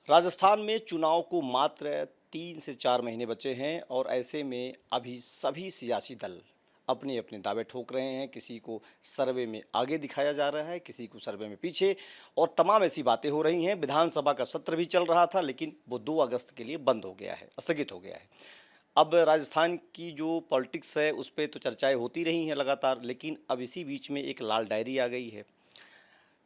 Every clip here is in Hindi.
राजस्थान में चुनाव को मात्र 3 से 4 महीने बचे हैं और ऐसे में अभी सभी सियासी दल अपने अपने दावे ठोक रहे हैं। किसी को सर्वे में आगे दिखाया जा रहा है, किसी को सर्वे में पीछे, और तमाम ऐसी बातें हो रही हैं। विधानसभा का सत्र भी चल रहा था, लेकिन वो 2 अगस्त के लिए बंद हो गया है, स्थगित हो गया है। अब राजस्थान की जो पॉलिटिक्स है उस पर तो चर्चाएं होती रही हैं लगातार, लेकिन अब इसी बीच में एक लाल डायरी आ गई है।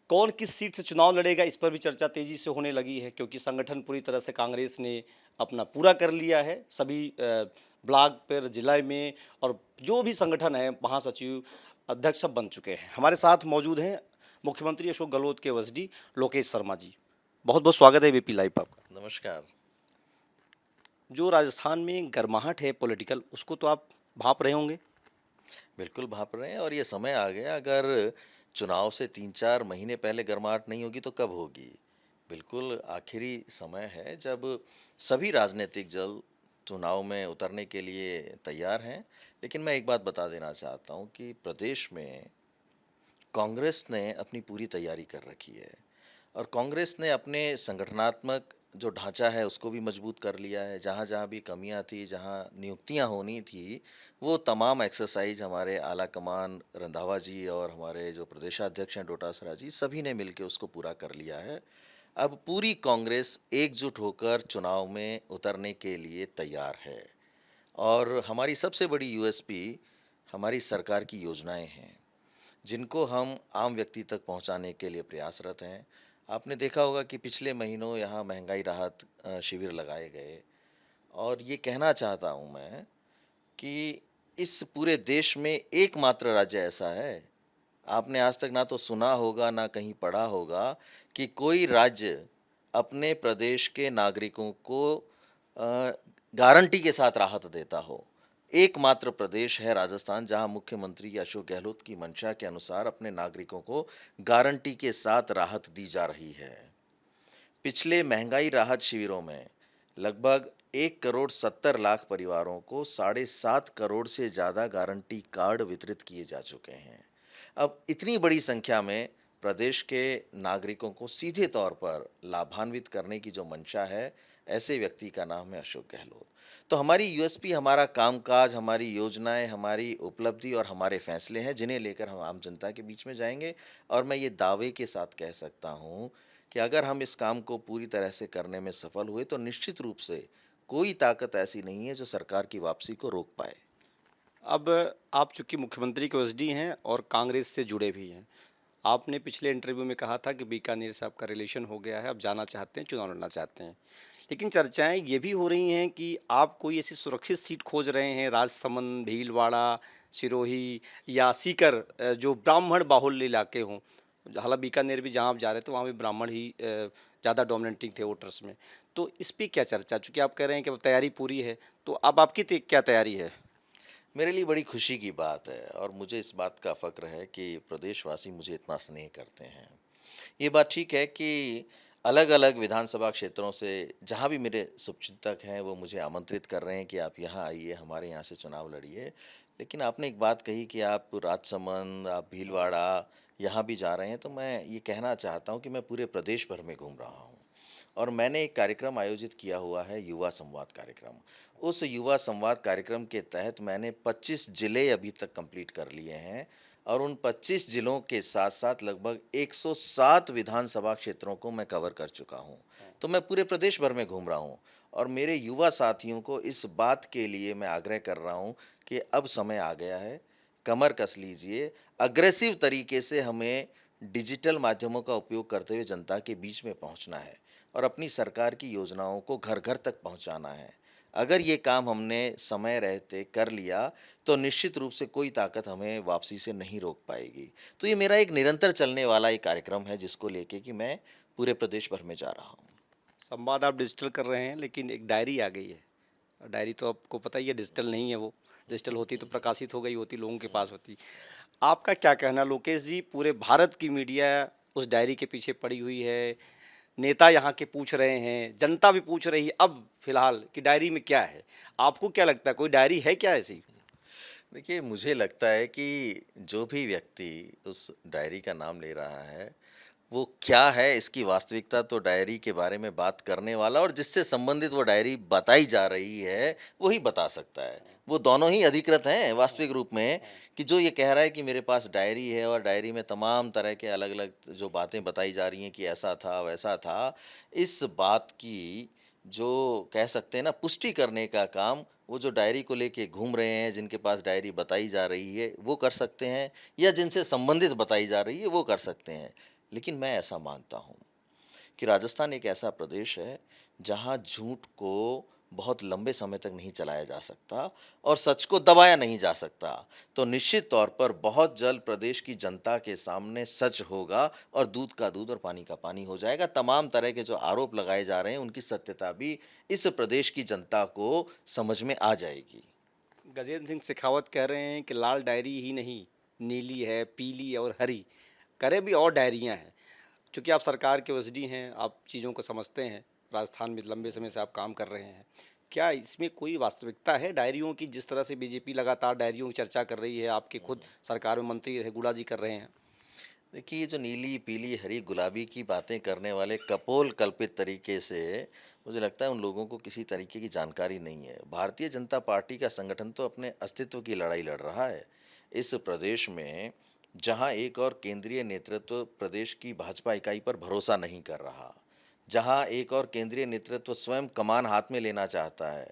कौन किस सीट से चुनाव लड़ेगा, इस पर भी चर्चा तेजी से होने लगी है, क्योंकि संगठन पूरी तरह से कांग्रेस ने अपना पूरा कर लिया है। सभी ब्लॉक पर, जिला में, और जो भी संगठन है, महासचिव, अध्यक्ष सब बन चुके हैं। हमारे साथ मौजूद हैं मुख्यमंत्री अशोक गहलोत के वसडी लोकेश शर्मा जी। बहुत बहुत स्वागत है बीपी लाइव पर आपका। नमस्कार। जो राजस्थान में गर्माहट है पॉलिटिकल, उसको तो आप भाप रहे होंगे। बिल्कुल भाप रहे हैं और ये समय आ गया। अगर चुनाव से 3-4 महीने पहले गर्माहट नहीं होगी तो कब होगी? बिल्कुल आखिरी समय है जब सभी राजनीतिक दल चुनाव में उतरने के लिए तैयार हैं। लेकिन मैं एक बात बता देना चाहता हूँ कि प्रदेश में कांग्रेस ने अपनी पूरी तैयारी कर रखी है और कांग्रेस ने अपने संगठनात्मक जो ढांचा है उसको भी मजबूत कर लिया है। जहाँ-जहाँ भी कमियां थी, जहाँ नियुक्तियां होनी थी, वो तमाम एक्सरसाइज हमारे आला कमान रंधावा जी और हमारे जो प्रदेशाध्यक्ष हैं डोटासरा जी, सभी ने मिलकर उसको पूरा कर लिया है। अब पूरी कांग्रेस एकजुट होकर चुनाव में उतरने के लिए तैयार है और हमारी सबसे बड़ी यूएसपी हमारी सरकार की योजनाएं हैं, जिनको हम आम व्यक्ति तक पहुंचाने के लिए प्रयासरत हैं। आपने देखा होगा कि पिछले महीनों यहाँ महंगाई राहत शिविर लगाए गए और ये कहना चाहता हूँ मैं कि इस पूरे देश में एकमात्र राज्य ऐसा है, आपने आज तक ना तो सुना होगा ना कहीं पढ़ा होगा कि कोई राज्य अपने प्रदेश के नागरिकों को गारंटी के साथ राहत देता हो। एकमात्र प्रदेश है राजस्थान जहां मुख्यमंत्री अशोक गहलोत की मंशा के अनुसार अपने नागरिकों को गारंटी के साथ राहत दी जा रही है। पिछले महंगाई राहत शिविरों में लगभग 1,70,00,000 परिवारों को 7.5 करोड़ से ज़्यादा गारंटी कार्ड वितरित किए जा चुके हैं। अब इतनी बड़ी संख्या में प्रदेश के नागरिकों को सीधे तौर पर लाभान्वित करने की जो मंशा है, ऐसे व्यक्ति का नाम है अशोक गहलोत। तो हमारी यूएसपी हमारा कामकाज, हमारी योजनाएं, हमारी उपलब्धि और हमारे फैसले हैं, जिन्हें लेकर हम आम जनता के बीच में जाएंगे। और मैं ये दावे के साथ कह सकता हूँ कि अगर हम इस काम को पूरी तरह से करने में सफल हुए तो निश्चित रूप से कोई ताकत ऐसी नहीं है जो सरकार की वापसी को रोक पाए। अब आप चूंकि मुख्यमंत्री के ओएसडी हैं और कांग्रेस से जुड़े भी हैं, आपने पिछले इंटरव्यू में कहा था कि बीकानेर से आपका रिलेशन हो गया है, अब जाना चाहते हैं, चुनाव लड़ना चाहते हैं। लेकिन चर्चाएं ये भी हो रही हैं कि आप कोई ऐसी सुरक्षित सीट खोज रहे हैं, राजसमंद, भीलवाड़ा, सिरोही या सीकर, जो ब्राह्मण बाहुल्य इलाके हों। हालांकि बीकानेर भी जहां आप जा रहे थे वहां भी ब्राह्मण ही ज़्यादा डोमिनेटिंग थे वोटर्स में। तो इस पे क्या चर्चा, चूँकि आप कह रहे हैं कि अब तैयारी पूरी है, तो अब आपकी क्या तैयारी है? मेरे लिए बड़ी खुशी की बात है और मुझे इस बात का फ़क्र है कि प्रदेशवासी मुझे इतना स्नेह करते हैं। ये बात ठीक है कि अलग-अलग विधानसभा क्षेत्रों से जहाँ भी मेरे शुभचिंतक हैं, वो मुझे आमंत्रित कर रहे हैं कि आप यहाँ आइए, हमारे यहाँ से चुनाव लड़िए। लेकिन आपने एक बात कही कि आप राजसमंद, आप भीलवाड़ा, यहाँ भी जा रहे हैं, तो मैं ये कहना चाहता हूँ कि मैं पूरे प्रदेश भर में घूम रहा हूँ। और मैंने एक कार्यक्रम आयोजित किया हुआ है, युवा संवाद कार्यक्रम। उस युवा संवाद कार्यक्रम के तहत मैंने 25 ज़िले अभी तक कंप्लीट कर लिए हैं और उन 25 ज़िलों के साथ-साथ लगभग 107 विधानसभा क्षेत्रों को मैं कवर कर चुका हूँ। तो मैं पूरे प्रदेश भर में घूम रहा हूँ और मेरे युवा साथियों को इस बात के लिए मैं आग्रह कर रहा हूँ कि अब समय आ गया है, कमर कस लीजिए, अग्रेसिव तरीके से हमें डिजिटल माध्यमों का उपयोग करते हुए जनता के बीच में पहुँचना है और अपनी सरकार की योजनाओं को घर-घर तक पहुँचाना है। अगर ये काम हमने समय रहते कर लिया, तो निश्चित रूप से कोई ताकत हमें वापसी से नहीं रोक पाएगी। तो ये मेरा एक निरंतर चलने वाला एक कार्यक्रम है जिसको लेके कि मैं पूरे प्रदेश भर में जा रहा हूँ। संवाद आप डिजिटल कर रहे हैं, लेकिन एक डायरी आ गई है। और डायरी तो आपको पता ही है डिजिटल नहीं है वो। डिजिटल होती तो प्रकाशित हो गई होती, लोगों के पास होती। आपका क्या कहना लोकेश जी, पूरे भारत की मीडिया उस डायरी के पीछे पड़ी हुई है, नेता यहाँ के पूछ रहे हैं, जनता भी पूछ रही है अब फिलहाल कि डायरी में क्या है। आपको क्या लगता है, कोई डायरी है क्या ऐसी? देखिए, मुझे लगता है कि जो भी व्यक्ति उस डायरी का नाम ले रहा है, वो क्या है इसकी वास्तविकता तो डायरी के बारे में बात करने वाला और जिससे संबंधित वो डायरी बताई जा रही है, वही बता सकता है। वो दोनों ही अधिकृत हैं वास्तविक रूप में कि जो ये कह रहा है कि मेरे पास डायरी है और डायरी में तमाम तरह के अलग-अलग जो बातें बताई जा रही हैं कि ऐसा था, वैसा था, इस बात की जो कह सकते हैं ना पुष्टि करने का काम वो जो डायरी को लेके घूम रहे हैं, जिनके पास डायरी बताई जा रही है, वो कर सकते हैं या जिनसे संबंधित बताई जा रही है, वो कर सकते हैं। लेकिन मैं ऐसा मानता हूँ कि राजस्थान एक ऐसा प्रदेश है जहाँ झूठ को बहुत लंबे समय तक नहीं चलाया जा सकता और सच को दबाया नहीं जा सकता। तो निश्चित तौर पर बहुत जल्द प्रदेश की जनता के सामने सच होगा और दूध का दूध और पानी का पानी हो जाएगा। तमाम तरह के जो आरोप लगाए जा रहे हैं उनकी सत्यता भी इस प्रदेश की जनता को समझ में आ जाएगी। गजेंद्र सिंह शेखावत कह रहे हैं कि लाल डायरी ही नहीं, नीली है, पीली और हरी, करे भी और डायरियां हैं। चूँकि आप सरकार के ओएसडी हैं, आप चीज़ों को समझते हैं, राजस्थान में लंबे समय से आप काम कर रहे हैं। क्या इसमें कोई वास्तविकता है डायरियों की, जिस तरह से बीजेपी लगातार डायरियों की चर्चा कर रही है, आपके खुद सरकार में मंत्री रहे गुड़ा जी कर रहे हैं? देखिए, ये जो नीली, पीली, हरी, गुलाबी की बातें करने वाले कपोल कल्पित तरीके से मुझे लगता है उन लोगों को किसी तरीके की जानकारी नहीं है। भारतीय जनता पार्टी का संगठन तो अपने अस्तित्व की लड़ाई लड़ रहा है। इस प्रदेश में जहां एक और केंद्रीय नेतृत्व प्रदेश की भाजपा इकाई पर भरोसा नहीं कर रहा, जहां एक और केंद्रीय नेतृत्व स्वयं कमान हाथ में लेना चाहता है,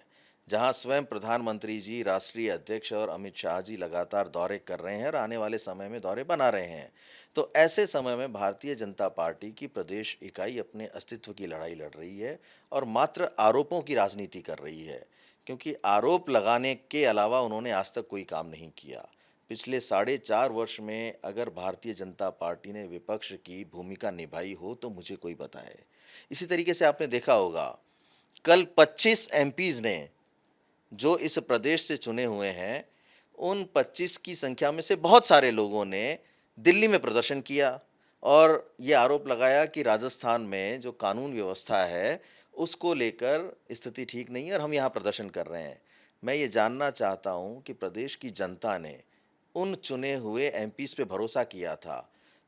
जहां स्वयं प्रधानमंत्री जी, राष्ट्रीय अध्यक्ष और अमित शाह जी लगातार दौरे कर रहे हैं और आने वाले समय में दौरे बना रहे हैं। तो ऐसे समय में भारतीय जनता पार्टी की प्रदेश इकाई अपने अस्तित्व की लड़ाई लड़ रही है और मात्र आरोपों की राजनीति कर रही है, क्योंकि आरोप लगाने के अलावा उन्होंने आज तक कोई काम नहीं किया। पिछले 4.5 वर्ष में अगर भारतीय जनता पार्टी ने विपक्ष की भूमिका निभाई हो तो मुझे कोई बताए। इसी तरीके से आपने देखा होगा, कल 25 एमपीज़ ने जो इस प्रदेश से चुने हुए हैं, उन 25 की संख्या में से बहुत सारे लोगों ने दिल्ली में प्रदर्शन किया और ये आरोप लगाया कि राजस्थान में जो कानून व्यवस्था है, उसको लेकर स्थिति ठीक नहीं है और हम यहाँ प्रदर्शन कर रहे हैं। मैं ये जानना चाहता हूँ कि प्रदेश की जनता ने उन चुने हुए एमपीज़ पे भरोसा किया था,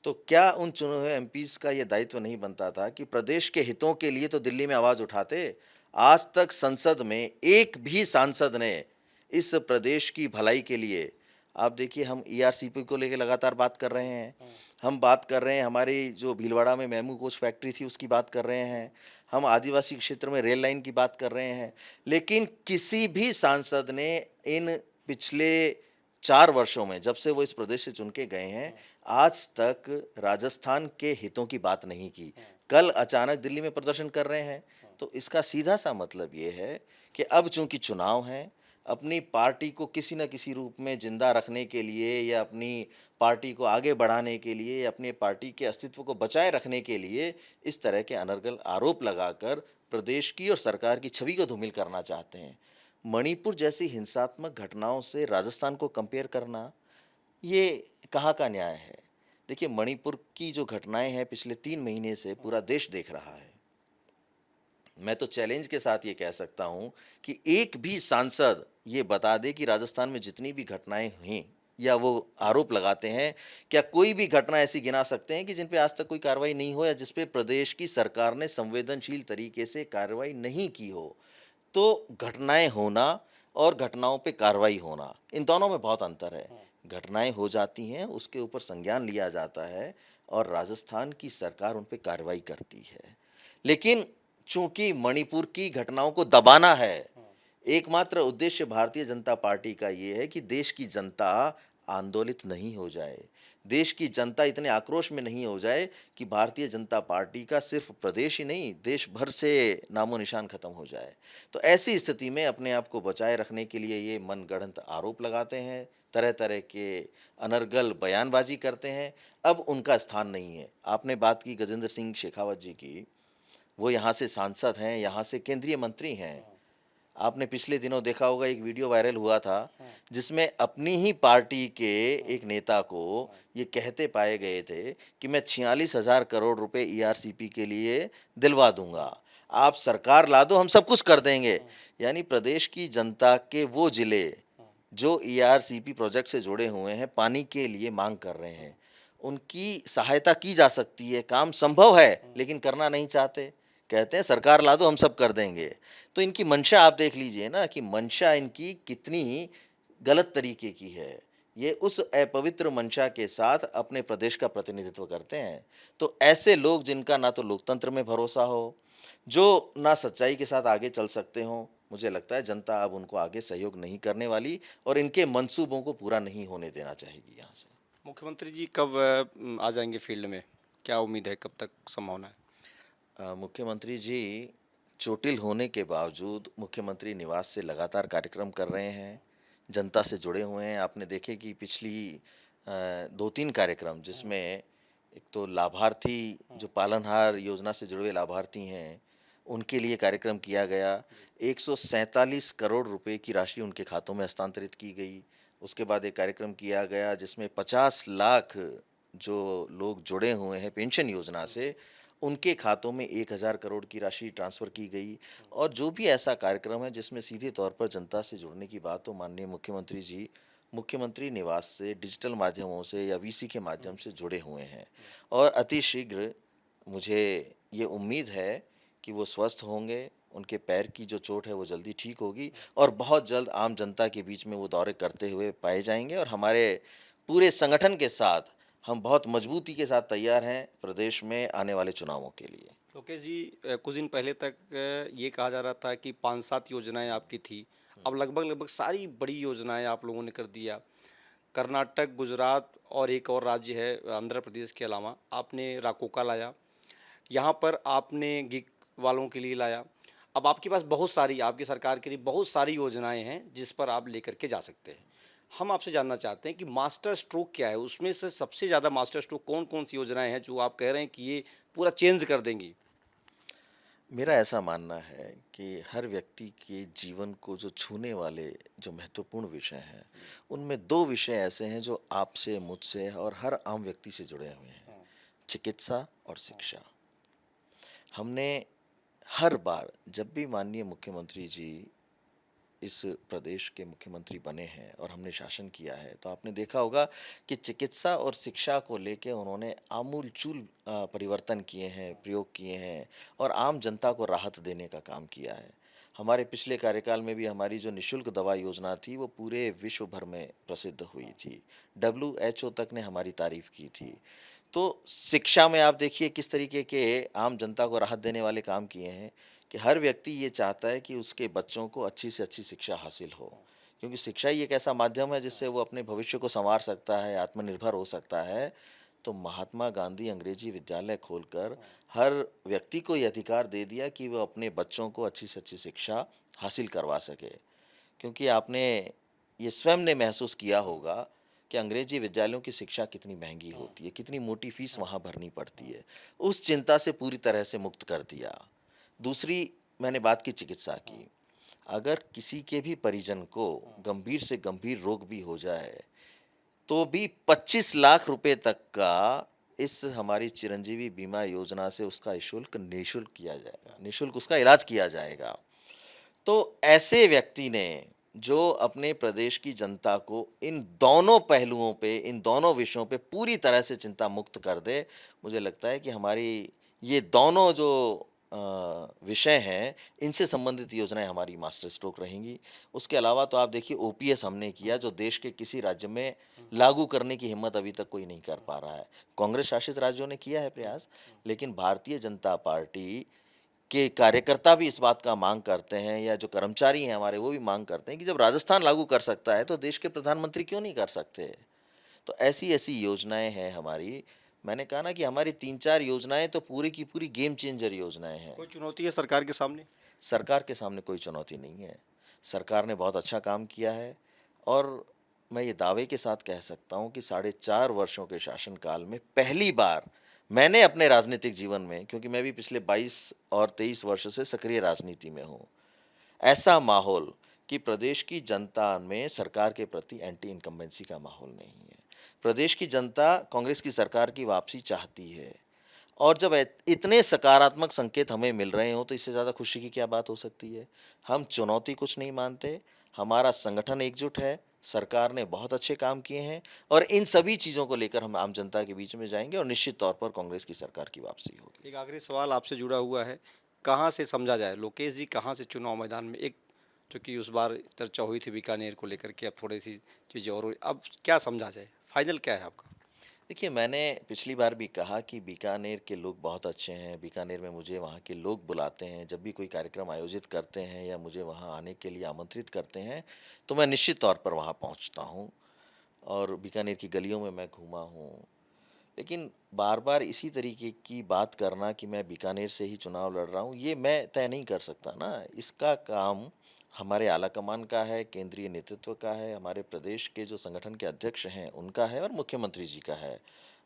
तो क्या उन चुने हुए एमपीज़ का ये दायित्व नहीं बनता था कि प्रदेश के हितों के लिए तो दिल्ली में आवाज़ उठाते? आज तक संसद में एक भी सांसद ने इस प्रदेश की भलाई के लिए, आप देखिए हम ईआरसीपी को लेकर लगातार बात कर रहे हैं, हम बात कर रहे हैं हमारी जो भीलवाड़ा में मेमू कोच फैक्ट्री थी उसकी बात कर रहे हैं, हम आदिवासी क्षेत्र में रेल लाइन की बात कर रहे हैं, लेकिन किसी भी सांसद ने इन पिछले 4 वर्षों में जब से वो इस प्रदेश से चुन के गए हैं, आज तक राजस्थान के हितों की बात नहीं की। कल अचानक दिल्ली में प्रदर्शन कर रहे हैं, तो इसका सीधा सा मतलब ये है कि अब चूंकि चुनाव हैं, अपनी पार्टी को किसी न किसी रूप में जिंदा रखने के लिए या अपनी पार्टी को आगे बढ़ाने के लिए या अपनी पार्टी के अस्तित्व को बचाए रखने के लिए इस तरह के अनर्गल आरोप लगाकर प्रदेश की और सरकार की छवि को धूमिल करना चाहते हैं। मणिपुर जैसी हिंसात्मक घटनाओं से राजस्थान को कंपेयर करना, ये कहाँ का न्याय है? देखिए, मणिपुर की जो घटनाएं हैं पिछले 3 महीने से पूरा देश देख रहा है। मैं तो चैलेंज के साथ ये कह सकता हूं कि एक भी सांसद ये बता दे कि राजस्थान में जितनी भी घटनाएं हुई या वो आरोप लगाते हैं, क्या कोई भी घटना ऐसी गिना सकते हैं कि जिन पे आज तक कोई कार्रवाई नहीं हो या जिस पे प्रदेश की सरकार ने संवेदनशील तरीके से कार्रवाई नहीं की हो? तो घटनाएं होना और घटनाओं पे कार्रवाई होना, इन दोनों में बहुत अंतर है। घटनाएं हो जाती हैं, उसके ऊपर संज्ञान लिया जाता है और राजस्थान की सरकार उन पे कार्रवाई करती है। लेकिन चूंकि मणिपुर की घटनाओं को दबाना है, एकमात्र उद्देश्य भारतीय जनता पार्टी का ये है कि देश की जनता आंदोलित नहीं हो जाए, देश की जनता इतने आक्रोश में नहीं हो जाए कि भारतीय जनता पार्टी का सिर्फ प्रदेश ही नहीं, देश भर से नामो निशान खत्म हो जाए। तो ऐसी स्थिति में अपने आप को बचाए रखने के लिए ये मनगढ़ंत आरोप लगाते हैं, तरह तरह के अनर्गल बयानबाजी करते हैं। अब उनका स्थान नहीं है। आपने बात की गजेंद्र सिंह शेखावत जी की, वो यहाँ से सांसद हैं, यहाँ से केंद्रीय मंत्री हैं। आपने पिछले दिनों देखा होगा, एक वीडियो वायरल हुआ था जिसमें अपनी ही पार्टी के एक नेता को ये कहते पाए गए थे कि मैं 46,000 करोड़ रुपए ईआरसीपी के लिए दिलवा दूंगा, आप सरकार ला दो, हम सब कुछ कर देंगे। यानी प्रदेश की जनता के वो जिले जो ईआरसीपी प्रोजेक्ट से जुड़े हुए हैं, पानी के लिए मांग कर रहे हैं, उनकी सहायता की जा सकती है, काम संभव है, लेकिन करना नहीं चाहते। कहते हैं सरकार ला दो हम सब कर देंगे। तो इनकी मंशा आप देख लीजिए ना कि मंशा इनकी कितनी गलत तरीके की है। ये उस अपवित्र मंशा के साथ अपने प्रदेश का प्रतिनिधित्व करते हैं। तो ऐसे लोग जिनका ना तो लोकतंत्र में भरोसा हो, जो ना सच्चाई के साथ आगे चल सकते हों, मुझे लगता है जनता अब उनको आगे सहयोग नहीं करने वाली और इनके मंसूबों को पूरा नहीं होने देना चाहेगी यहाँ से। मुख्यमंत्री जी कब आ जाएंगे फील्ड में? क्या उम्मीद है, कब तक संभावना है? मुख्यमंत्री जी चोटिल होने के बावजूद मुख्यमंत्री निवास से लगातार कार्यक्रम कर रहे हैं, जनता से जुड़े हुए हैं। आपने देखे कि पिछली 2-3 कार्यक्रम जिसमें एक तो लाभार्थी जो पालनहार योजना से जुड़े हुए लाभार्थी हैं, उनके लिए कार्यक्रम किया गया। 147 करोड़ रुपए की राशि उनके खातों में हस्तांतरित की गई। उसके बाद एक कार्यक्रम किया गया जिसमें 50 लाख जो लोग जुड़े हुए हैं पेंशन योजना से, उनके खातों में 1000 करोड़ की राशि ट्रांसफ़र की गई। और जो भी ऐसा कार्यक्रम है जिसमें सीधे तौर पर जनता से जुड़ने की बात, तो माननीय मुख्यमंत्री जी मुख्यमंत्री निवास से डिजिटल माध्यमों से या वीसी के माध्यम से जुड़े हुए हैं। और अतिशीघ्र मुझे ये उम्मीद है कि वो स्वस्थ होंगे, उनके पैर की जो चोट है वो जल्दी ठीक होगी और बहुत जल्द आम जनता के बीच में वो दौरे करते हुए पाए जाएंगे। और हमारे पूरे संगठन के साथ हम बहुत मजबूती के साथ तैयार हैं प्रदेश में आने वाले चुनावों के लिए। लोकेश जी, कुछ दिन पहले तक ये कहा जा रहा था कि 5-7 योजनाएं आपकी थी। अब लगभग लगभग सारी बड़ी योजनाएं आप लोगों ने कर दिया। कर्नाटक, गुजरात और एक और राज्य है आंध्र प्रदेश के अलावा, आपने राकोका लाया। यहाँ पर आपने गिग वालों के लिए लाया। अब आपके पास बहुत सारी, आपकी सरकार के लिए बहुत सारी योजनाएं हैं जिस पर आप लेकर के जा सकते हैं। हम आपसे जानना चाहते हैं कि मास्टर स्ट्रोक क्या है? उसमें से सबसे ज़्यादा मास्टर स्ट्रोक कौन-कौन सी योजनाएं हैं जो आप कह रहे हैं कि ये पूरा चेंज कर देंगी? मेरा ऐसा मानना है कि हर व्यक्ति के जीवन को जो छूने वाले जो महत्वपूर्ण विषय हैं, उनमें 2 विषय ऐसे हैं जो आपसे, मुझसे और हर आम व्यक्ति से जुड़े हुए हैं, चिकित्सा और शिक्षा। हमने हर बार जब भी माननीय मुख्यमंत्री जी इस प्रदेश के मुख्यमंत्री बने हैं और हमने शासन किया है, तो आपने देखा होगा कि चिकित्सा और शिक्षा को लेके उन्होंने आमूल-चूल परिवर्तन किए हैं, प्रयोग किए हैं और आम जनता को राहत देने का काम किया है। हमारे पिछले कार्यकाल में भी हमारी जो निःशुल्क दवा योजना थी, वो पूरे विश्व भर में प्रसिद्ध हुई थी। डब्ल्यूएचओ तक ने हमारी तारीफ़ की थी। तो शिक्षा में आप देखिए किस तरीके के आम जनता को राहत देने वाले काम किए हैं कि हर व्यक्ति ये चाहता है कि उसके बच्चों को अच्छी से अच्छी शिक्षा हासिल हो, क्योंकि शिक्षा ही एक ऐसा माध्यम है जिससे वो अपने भविष्य को संवार सकता है, आत्मनिर्भर हो सकता है। तो महात्मा गांधी अंग्रेजी विद्यालय खोलकर हर व्यक्ति को ये अधिकार दे दिया कि वो अपने बच्चों को अच्छी से अच्छी शिक्षा हासिल करवा सके। क्योंकि आपने ये स्वयं ने महसूस किया होगा कि अंग्रेजी विद्यालयों की शिक्षा कितनी महंगी होती है, कितनी मोटी फीस वहाँ भरनी पड़ती है। उस चिंता से पूरी तरह से मुक्त कर दिया। दूसरी मैंने बात की चिकित्सा की। अगर किसी के भी परिजन को गंभीर से गंभीर रोग भी हो जाए, तो भी 25 लाख रुपए तक का इस हमारी चिरंजीवी बीमा योजना से उसका शुल्क निःशुल्क किया जाएगा, निःशुल्क उसका इलाज किया जाएगा। तो ऐसे व्यक्ति ने जो अपने प्रदेश की जनता को इन दोनों पहलुओं पे, इन दोनों विषयों पे पूरी तरह से चिंता मुक्त कर दे, मुझे लगता है कि हमारी ये दोनों जो विषय हैं, इनसे संबंधित योजनाएं हमारी मास्टर स्ट्रोक रहेंगी। उसके अलावा तो आप देखिए ओपीएस हमने किया, जो देश के किसी राज्य में लागू करने की हिम्मत अभी तक कोई नहीं कर पा रहा है। कांग्रेस शासित राज्यों ने किया है प्रयास, लेकिन भारतीय जनता पार्टी के कार्यकर्ता भी इस बात का मांग करते हैं, या जो कर्मचारी हैं हमारे वो भी मांग करते हैं कि जब राजस्थान लागू कर सकता है तो देश के प्रधानमंत्री क्यों नहीं कर सकते। तो ऐसी-ऐसी योजनाएँ हैं हमारी। मैंने कहा ना कि हमारी 3-4 योजनाएँ तो पूरी की पूरी गेम चेंजर योजनाएँ हैं। कोई चुनौती है सरकार के सामने? सरकार के सामने कोई चुनौती नहीं है। सरकार ने बहुत अच्छा काम किया है और मैं ये दावे के साथ कह सकता हूँ कि साढ़े 4 वर्षों के शासनकाल में पहली बार मैंने अपने राजनीतिक जीवन में, क्योंकि मैं भी पिछले 22 और 23 वर्ष से सक्रिय राजनीति में हूँ, ऐसा माहौल कि प्रदेश की जनता में सरकार के प्रति एंटी इनकम्बेंसी का माहौल नहीं है। प्रदेश की जनता कांग्रेस की सरकार की वापसी चाहती है और जब इतने सकारात्मक संकेत हमें मिल रहे हों तो इससे ज़्यादा खुशी की क्या बात हो सकती है। हम चुनौती कुछ नहीं मानते, हमारा संगठन एकजुट है, सरकार ने बहुत अच्छे काम किए हैं और इन सभी चीज़ों को लेकर हम आम जनता के बीच में जाएंगे और निश्चित तौर पर कांग्रेस की सरकार की वापसी होगी। एक आखिरी सवाल आपसे जुड़ा हुआ है, कहाँ से समझा जाए लोकेश जी कहाँ से चुनाव मैदान में, एक चूँकि उस बार चर्चा हुई थी बीकानेर को लेकर के, अब थोड़ी सी चीज़ें और हुई, अब क्या समझा जाए, फाइनल क्या है आपका? देखिए, मैंने पिछली बार भी कहा कि बीकानेर के लोग बहुत अच्छे हैं। बीकानेर में मुझे वहाँ के लोग बुलाते हैं, जब भी कोई कार्यक्रम आयोजित करते हैं या मुझे वहाँ आने के लिए आमंत्रित करते हैं, तो मैं निश्चित तौर पर वहाँ पहुँचता हूँ और बीकानेर की गलियों में मैं घूमा हूँ। लेकिन बार-बार इसी तरीके की बात करना कि मैं बीकानेर से ही चुनाव लड़ रहा हूँ, ये मैं तय नहीं कर सकता ना। इसका काम हमारे आलाकमान का है, केंद्रीय नेतृत्व का है, हमारे प्रदेश के जो संगठन के अध्यक्ष हैं, उनका है और मुख्यमंत्री जी का है।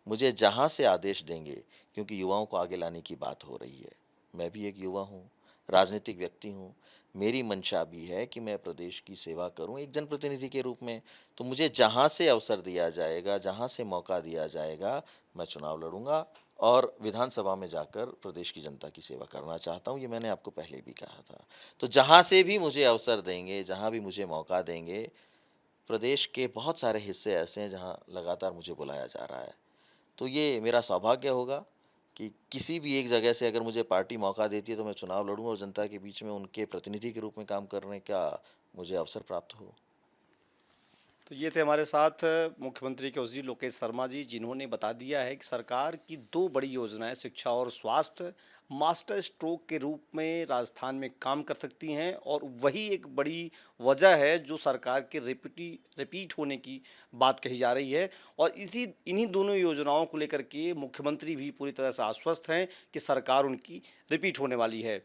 मुझे जहाँ से आदेश देंगे, क्योंकि युवाओं को आगे लाने की बात हो रही है। मैं भी एक युवा हूँ, राजनीतिक व्यक्ति हूँ। मेरी मंशा भी है कि मैं प्रदेश की सेवा करूँ एक जनप्रतिनिधि के रूप में। तो मुझे जहाँ से अवसर दिया जाएगा, जहाँ से मौका दिया जाएगा, मैं चुनाव लड़ूँगा और विधानसभा में जाकर प्रदेश की जनता की सेवा करना चाहता हूँ। ये मैंने आपको पहले भी कहा था। तो जहाँ से भी मुझे अवसर देंगे, जहाँ भी मुझे मौका देंगे, प्रदेश के बहुत सारे हिस्से ऐसे हैं जहाँ लगातार मुझे बुलाया जा रहा है। तो ये मेरा सौभाग्य होगा कि किसी भी एक जगह से अगर मुझे पार्टी मौका देती है तो मैं चुनाव लड़ूँ और जनता के बीच में उनके प्रतिनिधि के रूप में काम करने का मुझे अवसर प्राप्त हो। तो ये थे हमारे साथ मुख्यमंत्री के उसी लोकेश शर्मा जी, जिन्होंने बता दिया है कि सरकार की दो बड़ी योजनाएं शिक्षा और स्वास्थ्य मास्टर स्ट्रोक के रूप में राजस्थान में काम कर सकती हैं, और वही एक बड़ी वजह है जो सरकार के रिपीट होने की बात कही जा रही है। और इन्हीं दोनों योजनाओं को लेकर के मुख्यमंत्री भी पूरी तरह से आश्वस्त हैं कि सरकार उनकी रिपीट होने वाली है।